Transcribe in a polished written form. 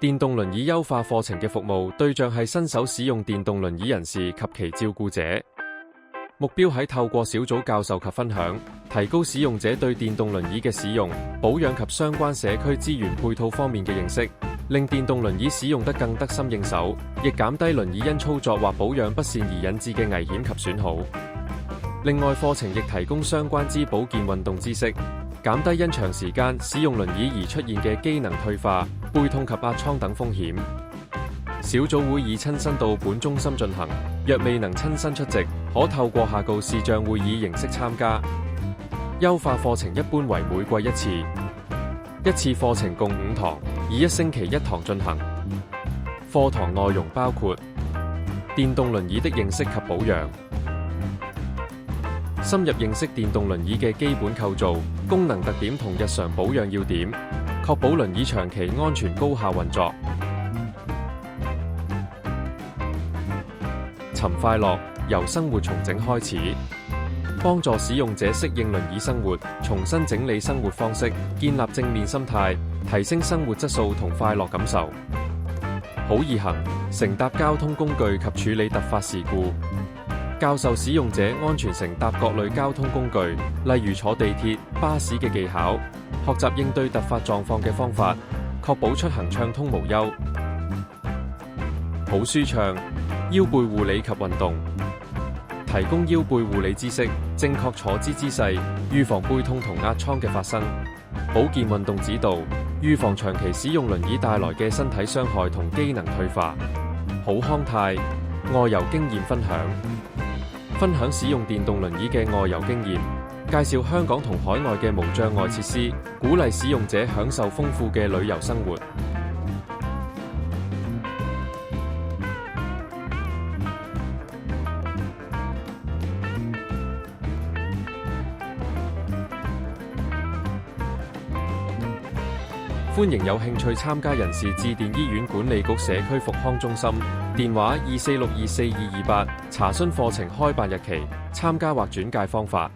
電動輪椅優化課程嘅服務對象係新手使用電動輪椅人士及其照顧者，目標係透過小組教授及分享，提高使用者對電動輪椅嘅使用、保養及相關社區資源配套方面嘅認識，令電動輪椅使用得更得心應手，亦減低輪椅因操作或保養不善而引致嘅危險及損耗。另外，課程亦提供相關之保健運動知識，減低因長時間使用輪椅而出現嘅機能退化、背痛及壓瘡等風險。小組會以親身到本中心進行，若未能親身出席，可透過下告視像會議形式參加。優化課程一般為每季一次，一次課程共5堂，以1星期1堂進行。課堂內容包括電動輪椅的認識及保養，深入認識電動輪椅嘅基本構造、功能特點同日常保養要點，確保輪椅長期安全高效運作。尋快樂，由生活重整開始，幫助使用者適應輪椅生活，重新整理生活方式，建立正面心態，提升生活質素同快樂感受。好易行，乘搭交通工具及處理突發事故，教授使用者安全乘搭各類交通工具，例如坐地鐵、巴士嘅技巧，學習應對突發狀況嘅方法，確保出行暢通無憂。好舒暢，腰背護理及運動，提供腰背護理知識，正確坐姿姿勢，預防背痛同壓瘡嘅發生。保健運動指導，預防長期使用輪椅帶來嘅身體傷害同機能退化。好康泰，外遊經驗分享，分享使用電動輪椅嘅外遊經驗，介紹香港同海外嘅無障礙設施，鼓勵使用者享受豐富嘅旅遊生活。歡迎有興趣參加人士致電醫院管理局社區復康中心，電話24624228，查詢課程開辦日期、參加或轉介方法。